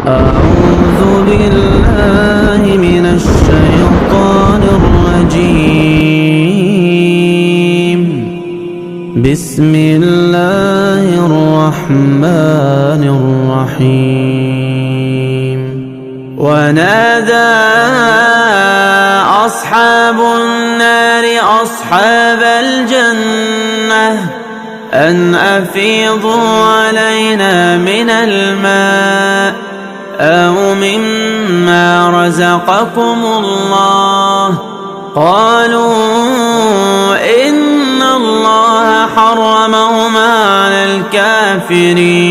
أعوذ بالله من الشيطان الرجيم بسم الله الرحمن الرحيم ونادى أصحاب النار أصحاب الجنة أن أفيضوا علينا من الماء أو مما رزقكم الله قالوا إن الله حرمهما على الكافرين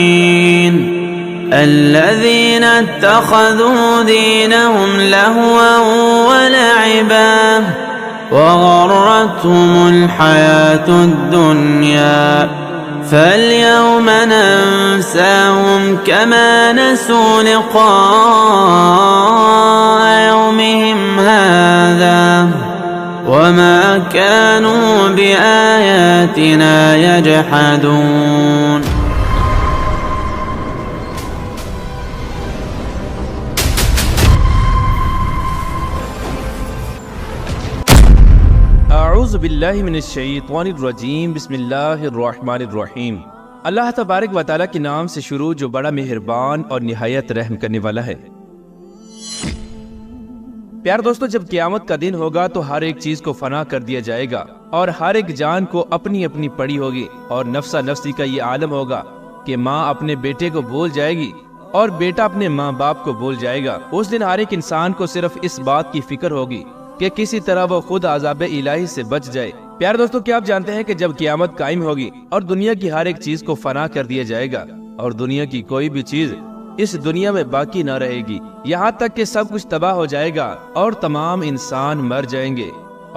الذين اتخذوا دينهم لهوا ولعبا وغرتهم الحياة الدنيا فاليوم ننساهم كما نسوا لقاء يومهم هذا وما كانوا بآياتنا يجحدون. اعوذ باللہ من الشیطان الرجیم بسم اللہ الرحمن الرحیم. اللہ تبارک و تعالیٰ کے نام سے شروع جو بڑا مہربان اور نہایت رحم کرنے والا ہے. پیار دوستو، جب قیامت کا دن ہوگا تو ہر ایک چیز کو فنا کر دیا جائے گا اور ہر ایک جان کو اپنی اپنی پڑی ہوگی اور نفسا نفسی کا یہ عالم ہوگا کہ ماں اپنے بیٹے کو بھول جائے گی اور بیٹا اپنے ماں باپ کو بھول جائے گا. اس دن ہر ایک انسان کو صرف اس بات کی فکر ہوگی کہ کسی طرح وہ خود عذاب الہی سے بچ جائے. پیار دوستو، کیا آپ جانتے ہیں کہ جب قیامت قائم ہوگی اور دنیا کی ہر ایک چیز کو فنا کر دیا جائے گا اور دنیا کی کوئی بھی چیز اس دنیا میں باقی نہ رہے گی، یہاں تک کہ سب کچھ تباہ ہو جائے گا اور تمام انسان مر جائیں گے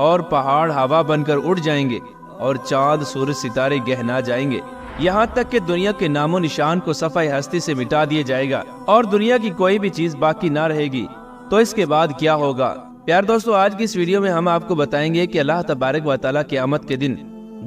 اور پہاڑ ہوا بن کر اڑ جائیں گے اور چاند سورج ستارے گہنا جائیں گے، یہاں تک کہ دنیا کے نام و نشان کو صفحہ ہستی سے مٹا دیا جائے گا اور دنیا کی کوئی بھی چیز باقی نہ رہے گی. تو اس کے بعد کیا ہوگا؟ پیار دوستو، آج کی اس ویڈیو میں ہم آپ کو بتائیں گے کہ اللہ تبارک و تعالیٰ قیامت کے دن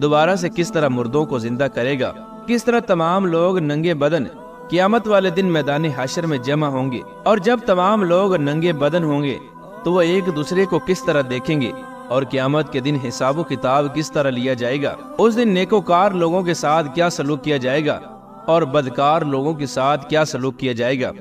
دوبارہ سے کس طرح مردوں کو زندہ کرے گا، کس طرح تمام لوگ ننگے بدن قیامت والے دن میدان حشر میں جمع ہوں گے اور جب تمام لوگ ننگے بدن ہوں گے تو وہ ایک دوسرے کو کس طرح دیکھیں گے اور قیامت کے دن حساب و کتاب کس طرح لیا جائے گا. اس دن نیکوکار لوگوں کے ساتھ کیا سلوک کیا جائے گا اور بدکار لوگوں کے ساتھ کیا سلوک کیا جائے گا.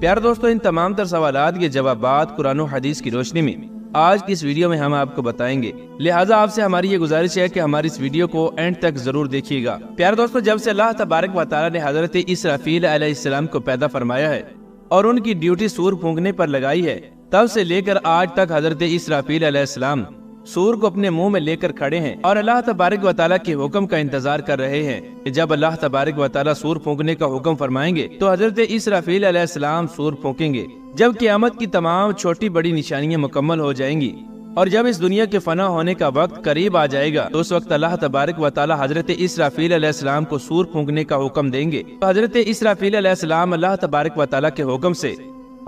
پیار دوستو، ان تمام تر سوالات کے جوابات قرآن و حدیث کی روشنی میں آج کی اس ویڈیو میں ہم آپ کو بتائیں گے، لہٰذا آپ سے ہماری یہ گزارش ہے کہ ہماری اس ویڈیو کو اینڈ تک ضرور دیکھیے گا. پیار دوستو، جب سے اللہ تبارک و تعالیٰ نے حضرت اسرافیل علیہ السلام کو پیدا فرمایا ہے اور ان کی ڈیوٹی سور پھونکنے پر لگائی ہے، تب سے لے کر آج تک حضرت اسرافیل علیہ السلام سور کو اپنے منہ میں لے کر کھڑے ہیں اور اللہ تبارک و تعالیٰ کے حکم کا انتظار کر رہے ہیں کہ جب اللہ تبارک و تعالیٰ سور پھونکنے کا حکم فرمائیں گے تو حضرت اسرافیل علیہ السلام سور پھونکیں گے. جب قیامت کی تمام چھوٹی بڑی نشانیاں مکمل ہو جائیں گی اور جب اس دنیا کے فنا ہونے کا وقت قریب آ جائے گا تو اس وقت اللہ تبارک و تعالیٰ حضرت اسرافیل علیہ السلام کو سور پھونکنے کا حکم دیں گے. حضرت اسرافیل علیہ السلام اللہ تبارک و تعالیٰ کے حکم سے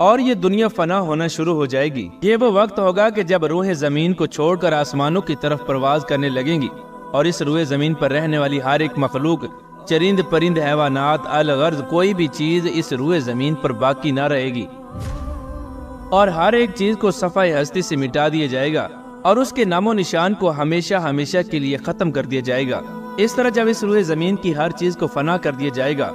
اور یہ دنیا فنا ہونا شروع ہو جائے گی. یہ وہ وقت ہوگا کہ جب روح زمین کو چھوڑ کر آسمانوں کی طرف پرواز کرنے لگیں گی اور اس روح زمین پر رہنے والی ہر ایک مخلوق، چرند پرند، حیوانات، الغرض کوئی بھی چیز اس روح زمین پر باقی نہ رہے گی اور ہر ایک چیز کو صفحہ ہستی سے مٹا دیا جائے گا اور اس کے نام و نشان کو ہمیشہ ہمیشہ کے لیے ختم کر دیا جائے گا. اس طرح جب اس روح زمین کی ہر چیز کو فنا کر دیا جائے گا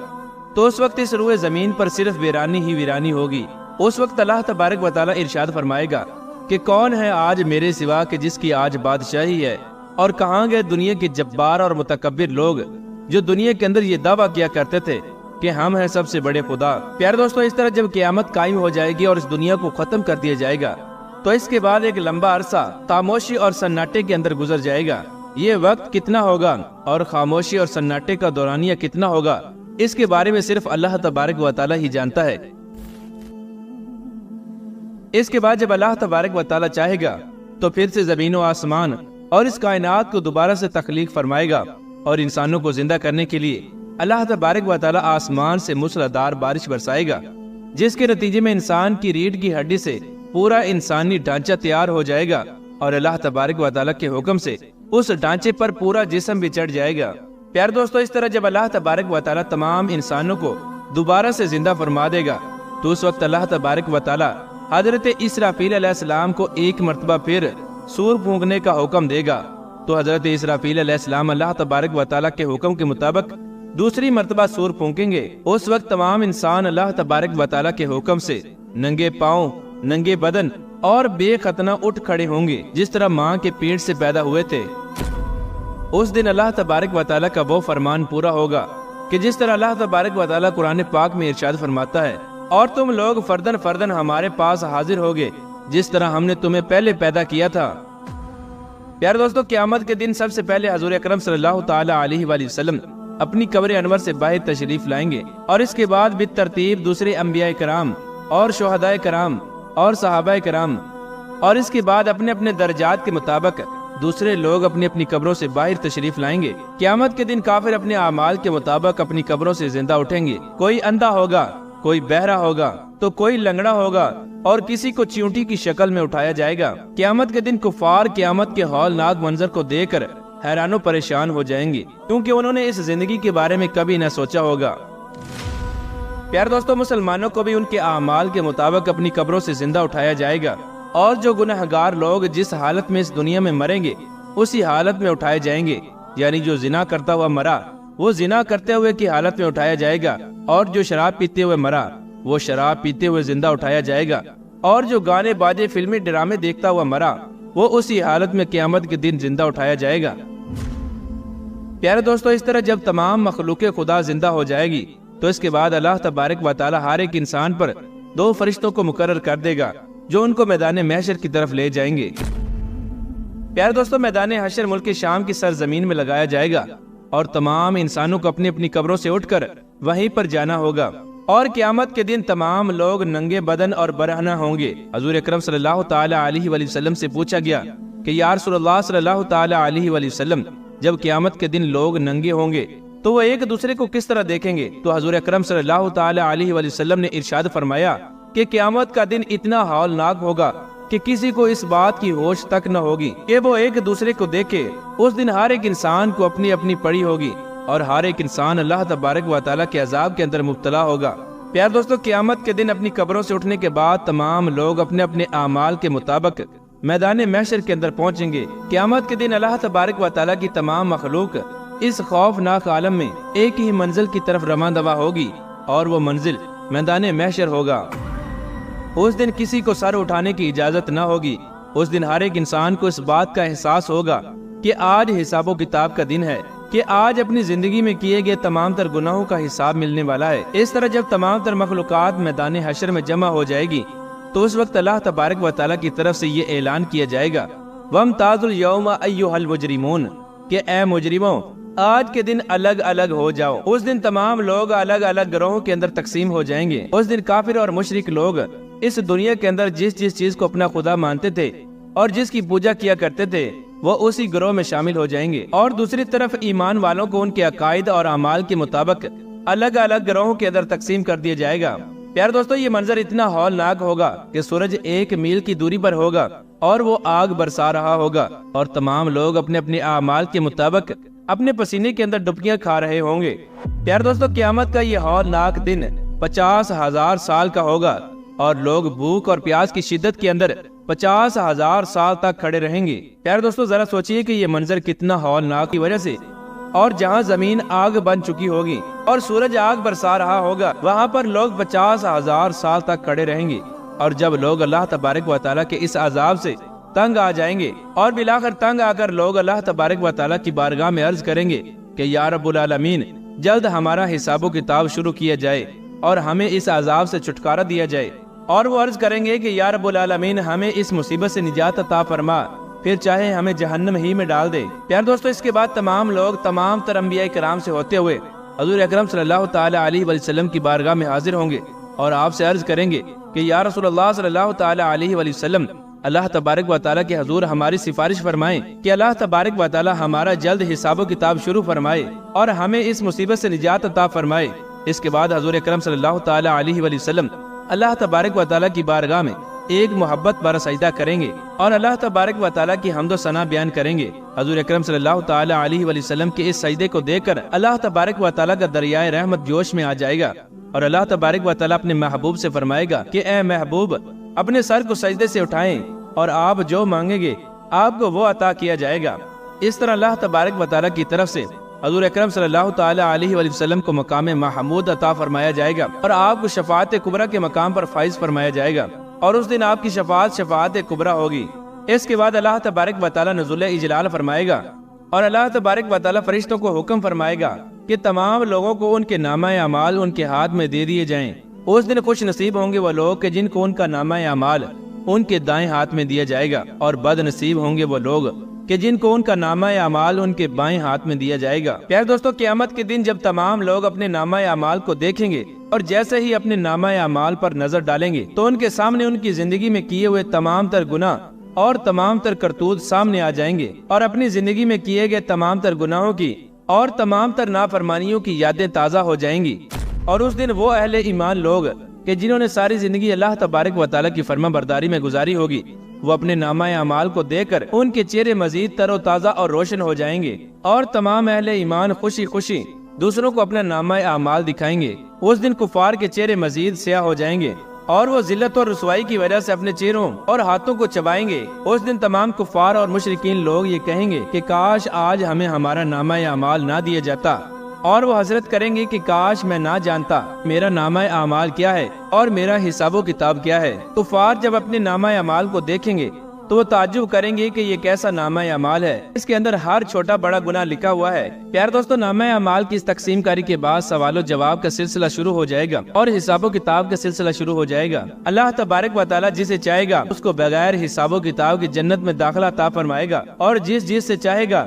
تو اس وقت اس روح زمین پر صرف ویرانی ہی ویرانی ہوگی. اس وقت اللہ تبارک و تعالیٰ ارشاد فرمائے گا کہ کون ہے آج میرے سوا کہ جس کی آج بادشاہی ہے، اور کہاں گئے دنیا کے جبار اور متکبر لوگ جو دنیا کے اندر یہ دعویٰ کیا کرتے تھے کہ ہم ہیں سب سے بڑے خدا. پیارے دوستو، اس طرح جب قیامت قائم ہو جائے گی اور اس دنیا کو ختم کر دیا جائے گا تو اس کے بعد ایک لمبا عرصہ خاموشی اور سناٹے کے اندر گزر جائے گا. یہ وقت کتنا ہوگا اور خاموشی اور سناٹے کا دورانیہ کتنا ہوگا، اس کے بارے میں صرف اللہ تبارک و تعالیٰ ہی جانتا ہے. اس کے بعد جب اللہ تبارک و تعالیٰ چاہے گا تو پھر سے زمین و آسمان اور اس کائنات کو دوبارہ سے تخلیق فرمائے گا اور انسانوں کو زندہ کرنے کے لیے اللہ تبارک و تعالیٰ آسمان سے موسلادھار بارش برسائے گا، جس کے نتیجے میں انسان کی ریڑھ کی ہڈی سے پورا انسانی ڈھانچہ تیار ہو جائے گا اور اللہ تبارک و تعالیٰ کے حکم سے اس ڈھانچے پر پورا جسم بھی چڑھ جائے گا. پیار دوستو، اس طرح جب اللہ تبارک و تعالیٰ تمام انسانوں کو دوبارہ سے زندہ فرما دے گا تو اس وقت اللہ تبارک و تعالی حضرت اسرافیل علیہ السلام کو ایک مرتبہ پھر سور پھونکنے کا حکم دے گا۔ تو حضرت اسرافیل علیہ السلام اللہ تبارک و تعالی کے حکم کے مطابق دوسری مرتبہ سور پھونکیں گے۔ اس وقت تمام انسان اللہ تبارک و تعالی کے حکم سے ننگے پاؤں، ننگے بدن اور بے ختنہ اٹھ کھڑے ہوں گے، جس طرح ماں کے پیٹ سے پیدا ہوئے تھے۔ اس دن اللہ تبارک و تعالی کا وہ فرمان پورا ہوگا کہ جس طرح اللہ تبارک و تعالی قرآن پاک میں ارشاد فرماتا ہے، اور تم لوگ فردن فردن ہمارے پاس حاضر ہوگے جس طرح ہم نے تمہیں پہلے پیدا کیا تھا۔ پیارے دوستو، قیامت کے دن سب سے پہلے حضور اکرم صلی اللہ تعالی علیہ وآلہ وسلم اپنی قبر انور سے باہر تشریف لائیں گے، اور اس کے بعد بالترتیب دوسرے انبیاء کرام اور شہداء کرام اور صحابہ کرام، اور اس کے بعد اپنے اپنے درجات کے مطابق دوسرے لوگ اپنی اپنی قبروں سے باہر تشریف لائیں گے۔ قیامت کے دن کافر اپنے اعمال کے مطابق اپنی قبروں سے زندہ اٹھیں گے۔ کوئی اندھا ہوگا، کوئی بہرا ہوگا، تو کوئی لنگڑا ہوگا، اور کسی کو چیونٹی کی شکل میں اٹھایا جائے گا۔ قیامت کے دن کفار قیامت کے ہولناک منظر کو دیکھ کر حیران و پریشان ہو جائیں گے، کیونکہ انہوں نے اس زندگی کے بارے میں کبھی نہ سوچا ہوگا۔ پیارے دوستو، مسلمانوں کو بھی ان کے اعمال کے مطابق اپنی قبروں سے زندہ اٹھایا جائے گا، اور جو گنہگار لوگ جس حالت میں اس دنیا میں مریں گے اسی حالت میں اٹھائے جائیں گے۔ یعنی جو زنا کرتا ہوا مرا وہ زنا کرتے ہوئے کی حالت میں اٹھایا جائے گا، اور جو شراب پیتے ہوئے مرا وہ شراب پیتے ہوئے زندہ اٹھایا جائے گا، اور جو گانے باجے فلمی ڈرامے دیکھتا ہوا مرا وہ اسی حالت میں قیامت کے دن زندہ اٹھایا جائے گا۔ پیارے دوستو، اس طرح جب تمام مخلوق خدا زندہ ہو جائے گی تو اس کے بعد اللہ تبارک و تعالی ہر ایک انسان پر 2 فرشتوں کو مقرر کر دے گا جو ان کو میدان محشر کی طرف لے جائیں گے۔ پیارے دوستو، میدان حشر ملک شام کی سرزمین میں لگایا جائے گا، اور تمام انسانوں کو اپنی اپنی قبروں سے اٹھ کر وہیں پر جانا ہوگا، اور قیامت کے دن تمام لوگ ننگے بدن اور برہنہ ہوں گے۔ حضور اکرم صلی اللہ تعالی علیہ وآلہ وسلم سے پوچھا گیا کہ یا رسول اللہ صلی اللہ تعالی علیہ وآلہ وسلم، جب قیامت کے دن لوگ ننگے ہوں گے تو وہ ایک دوسرے کو کس طرح دیکھیں گے؟ تو حضور اکرم صلی اللہ تعالی علیہ وآلہ وسلم نے ارشاد فرمایا کہ قیامت کا دن اتنا ہولناک ہوگا کہ کسی کو اس بات کی ہوش تک نہ ہوگی کہ وہ ایک دوسرے کو دیکھے۔ اس دن ہر ایک انسان کو اپنی اپنی پڑی ہوگی، اور ہر ایک انسان اللہ تبارک و تعالیٰ کے عذاب کے اندر مبتلا ہوگا۔ پیار دوستو، قیامت کے دن اپنی قبروں سے اٹھنے کے بعد تمام لوگ اپنے اپنے اعمال کے مطابق میدان محشر کے اندر پہنچیں گے۔ قیامت کے دن اللہ تبارک و تعالیٰ کی تمام مخلوق اس خوفناک عالم میں ایک ہی منزل کی طرف رواں دوا ہوگی، اور وہ منزل میدان محشر ہوگا۔ اس دن کسی کو سر اٹھانے کی اجازت نہ ہوگی۔ اس دن ہر ایک انسان کو اس بات کا احساس ہوگا کہ آج حساب و کتاب کا دن ہے، کہ آج اپنی زندگی میں کیے گئے تمام تر گناہوں کا حساب ملنے والا ہے۔ اس طرح جب تمام تر مخلوقات میدان حشر میں جمع ہو جائے گی تو اس وقت اللہ تبارک و تعالیٰ کی طرف سے یہ اعلان کیا جائے گا، وَامْتَازُوا الْيَوْمَ أَيُّهَا الْمُجْرِمُونَ، کہ اے مجرموں آج کے دن الگ الگ ہو جاؤ۔ اس دن تمام لوگ الگ الگ گروہوں کے اندر تقسیم ہو جائیں گے۔ اس دن کافر اور مشرک لوگ اس دنیا کے اندر جس چیز کو اپنا خدا مانتے تھے اور جس کی پوجا کیا کرتے تھے وہ اسی گروہ میں شامل ہو جائیں گے، اور دوسری طرف ایمان والوں کو ان کے عقائد اور اعمال کے مطابق الگ الگ گروہوں کے اندر تقسیم کر دیا جائے گا۔ پیار دوستو، یہ منظر اتنا ہولناک ہوگا کہ سورج 1 میل کی دوری پر ہوگا اور وہ آگ برسا رہا ہوگا، اور تمام لوگ اپنے اپنے اعمال کے مطابق اپنے پسینے کے اندر ڈبکیاں کھا رہے ہوں گے۔ پیار دوستو، قیامت کا یہ ہولناک دن 50,000 سال کا ہوگا، اور لوگ بھوک اور پیاس کی شدت کے اندر 50,000 سال تک کھڑے رہیں گے۔ پیار دوستو، ذرا سوچئے کہ یہ منظر کتنا ہولناک کی وجہ سے، اور جہاں زمین آگ بن چکی ہوگی اور سورج آگ برسا رہا ہوگا وہاں پر لوگ 50,000 سال تک کھڑے رہیں گے، اور جب لوگ اللہ تبارک و تعالیٰ کے اس عذاب سے تنگ آ جائیں گے، اور بالآخر تنگ آ کر لوگ اللہ تبارک و تعالیٰ کی بارگاہ میں عرض کریں گے کہ یا رب العالمین، جلد ہمارا حساب و کتاب شروع کیا جائے اور ہمیں اس عذاب سے چھٹکارا دیا جائے، اور وہ عرض کریں گے کہ یا رب العالمین، ہمیں اس مصیبت سے نجات عطا فرما، پھر چاہے ہمیں جہنم ہی میں ڈال دے۔ پیار دوستو، اس کے بعد تمام لوگ تمام تر انبیاء کرام سے ہوتے ہوئے حضور اکرم صلی اللہ تعالی علیہ وآلہ وسلم کی بارگاہ میں حاضر ہوں گے، اور آپ سے عرض کریں گے کہ یا رسول اللہ صلی اللہ تعالی علیہ وآلہ وسلم، اللہ تبارک و تعالیٰ کے حضور ہماری سفارش فرمائیں کہ اللہ تبارک و تعالیٰ ہمارا جلد حساب و کتاب شروع فرمائے اور ہمیں اس مصیبت سے نجات عطا فرمائے۔ اس کے بعد حضور اکرم صلی اللہ تعالی علیہ وآلہ وسلم اللہ تبارک و تعالیٰ کی بارگاہ میں ایک محبت پر سجدہ کریں گے اور اللہ تبارک و تعالیٰ کی حمد و ثنا بیان کریں گے۔ حضور اکرم صلی اللہ تعالی علیہ وآلہ وسلم کے اس سجدے کو دیکھ کر اللہ تبارک و تعالیٰ کا دریائے رحمت جوش میں آ جائے گا اور اللہ تبارک و تعالیٰ اپنے محبوب سے فرمائے گا کہ اے محبوب، اپنے سر کو سجدے سے اٹھائیں اور آپ جو مانگیں گے آپ کو وہ عطا کیا جائے گا۔ اس طرح اللہ تبارک و تعالیٰ کی طرف سے حضور اکرم صلی اللہ تعالی علیہ وآلہ وسلم کو مقام محمود عطا فرمایا جائے گا اور آپ کو شفاعت کبریٰ کے مقام پر فائز فرمایا جائے گا، اور اس دن آپ کی شفاعت کبریٰ ہوگی۔ اس کے بعد اللہ تبارک و تعالیٰ نزول اجلال فرمائے گا اور اللہ تبارک و تعالیٰ فرشتوں کو حکم فرمائے گا کہ تمام لوگوں کو ان کے نامہ اعمال ان کے ہاتھ میں دے دیے جائیں۔ اس دن خوش نصیب ہوں گے وہ لوگ کہ جن کو ان کا نامہ اعمال ان کے دائیں ہاتھ میں دیا جائے گا، اور بد نصیب ہوں گے وہ لوگ کہ جن کو ان کا نامہ اعمال ان کے بائیں ہاتھ میں دیا جائے گا۔ پیارے دوستو، قیامت کے دن جب تمام لوگ اپنے نامہ اعمال کو دیکھیں گے اور جیسے ہی اپنے نامہ اعمال پر نظر ڈالیں گے تو ان کے سامنے ان کی زندگی میں کیے ہوئے تمام تر گناہ اور تمام تر کرتوت سامنے آ جائیں گے، اور اپنی زندگی میں کیے گئے تمام تر گناہوں کی اور تمام تر نافرمانیوں کی یادیں تازہ ہو جائیں گی۔ اور اس دن وہ اہل ایمان لوگ کہ جنہوں نے ساری زندگی اللہ تبارک و تعالیٰ کی فرما برداری میں گزاری ہوگی، وہ اپنے نامہ اعمال کو دیکھ کر ان کے چہرے مزید تر و تازہ اور روشن ہو جائیں گے، اور تمام اہل ایمان خوشی خوشی دوسروں کو اپنا نامہ اعمال دکھائیں گے۔ اس دن کفار کے چہرے مزید سیاہ ہو جائیں گے اور وہ ذلت اور رسوائی کی وجہ سے اپنے چہروں اور ہاتھوں کو چبائیں گے۔ اس دن تمام کفار اور مشرکین لوگ یہ کہیں گے کہ کاش آج ہمیں ہمارا نامہ اعمال نہ دیا جاتا، اور وہ حسرت کریں گے کہ کاش میں نہ جانتا میرا نامہ اعمال کیا ہے اور میرا حساب و کتاب کیا ہے۔ کفار جب اپنے نامہ اعمال کو دیکھیں گے تو وہ تعجب کریں گے کہ یہ کیسا نامہ اعمال ہے، اس کے اندر ہر چھوٹا بڑا گناہ لکھا ہوا ہے۔ پیارے دوستو، نامہ اعمال کی اس تقسیم کاری کے بعد سوال و جواب کا سلسلہ شروع ہو جائے گا اور حساب و کتاب کا سلسلہ شروع ہو جائے گا۔ اللہ تبارک و تعالیٰ جسے چاہے گا اس کو بغیر حساب و کتاب کی جنت میں داخلہ عطا فرمائے گا، اور جس سے چاہے گا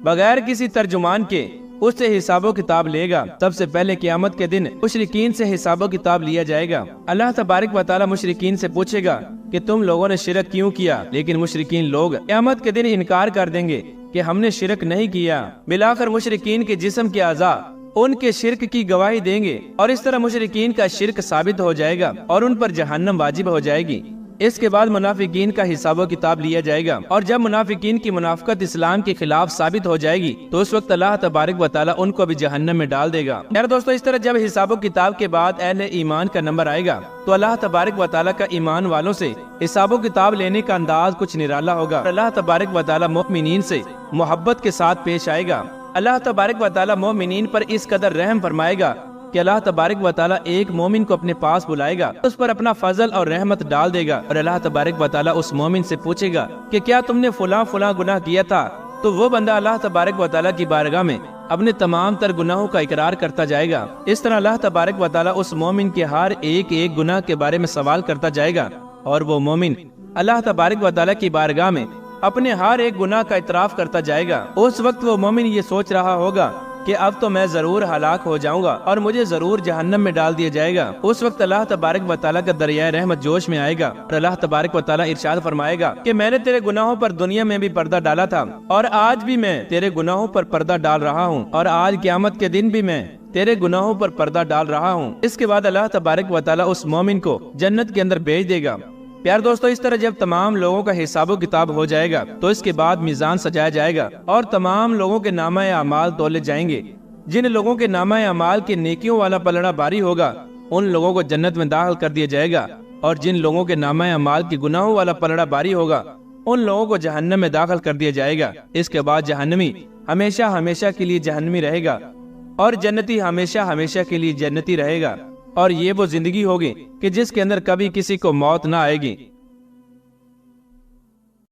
بغیر کسی ترجمان کے اس سے حساب و کتاب لے گا۔ سب سے پہلے قیامت کے دن مشرکین سے حساب و کتاب لیا جائے گا۔ اللہ تبارک و تعالیٰ مشرکین سے پوچھے گا کہ تم لوگوں نے شرک کیوں کیا، لیکن مشرکین لوگ قیامت کے دن انکار کر دیں گے کہ ہم نے شرک نہیں کیا۔ بالآخر مشرکین کے جسم کے اعضاء ان کے شرک کی گواہی دیں گے، اور اس طرح مشرکین کا شرک ثابت ہو جائے گا اور ان پر جہنم واجب ہو جائے گی۔ اس کے بعد منافقین کا حساب و کتاب لیا جائے گا، اور جب منافقین کی منافقت اسلام کے خلاف ثابت ہو جائے گی تو اس وقت اللہ تبارک و تعالیٰ ان کو بھی جہنم میں ڈال دے گا۔ یار دوستو، اس طرح جب حساب و کتاب کے بعد اہل ایمان کا نمبر آئے گا تو اللہ تبارک و تعالیٰ کا ایمان والوں سے حساب و کتاب لینے کا انداز کچھ نرالا ہوگا۔ اللہ تبارک و تعالیٰ مومنین سے محبت کے ساتھ پیش آئے گا۔ اللہ تبارک و تعالیٰ مومنین پر اس قدر رحم فرمائے گا کہ اللہ تبارک و تعالیٰ ایک مومن کو اپنے پاس بلائے گا، اس پر اپنا فضل اور رحمت ڈال دے گا، اور اللہ تبارک و تعالیٰ اس مومن سے پوچھے گا کہ کیا تم نے فلاں فلاں گناہ کیا تھا، تو وہ بندہ اللہ تبارک و تعالیٰ کی بارگاہ میں اپنے تمام تر گناہوں کا اقرار کرتا جائے گا۔ اس طرح اللہ تبارک و تعالیٰ اس مومن کے ہر ایک گناہ کے بارے میں سوال کرتا جائے گا، اور وہ مومن اللہ تبارک و تعالیٰ کی بارگاہ میں اپنے ہر ایک گناہ کا اعتراف کرتا جائے گا۔ اس وقت وہ مومن یہ سوچ رہا ہوگا کہ اب تو میں ضرور ہلاک ہو جاؤں گا اور مجھے ضرور جہنم میں ڈال دیا جائے گا۔ اس وقت اللہ تبارک و تعالیٰ کا دریائے رحمت جوش میں آئے گا، اور اللہ تبارک و تعالیٰ ارشاد فرمائے گا کہ میں نے تیرے گناہوں پر دنیا میں بھی پردہ ڈالا تھا، اور آج بھی میں تیرے گناہوں پر پردہ ڈال رہا ہوں، اور آج قیامت کے دن بھی میں تیرے گناہوں پر پردہ ڈال رہا ہوں۔ اس کے بعد اللہ تبارک و تعالیٰ اس مومن کو جنت کے اندر بھیج دے گا۔ پیار دوستو، اس طرح جب تمام لوگوں کا حساب و کتاب ہو جائے گا تو اس کے بعد میزان سجایا جائے گا اور تمام لوگوں کے نامہ اعمال تولے جائیں گے۔ جن لوگوں کے نامہ اعمال کے نیکیوں والا پلڑا باری ہوگا ان لوگوں کو جنت میں داخل کر دیا جائے گا، اور جن لوگوں کے نامہ اعمال کے گناہوں والا پلڑا باری ہوگا ان لوگوں کو جہنم میں داخل کر دیا جائے گا۔ اس کے بعد جہنمی ہمیشہ ہمیشہ کے لیے جہنمی رہے گا، اور جنتی ہمیشہ ہمیشہ کے لیے جنتی رہے گا، اور یہ وہ زندگی ہوگی کہ جس کے اندر کبھی کسی کو موت نہ آئے گی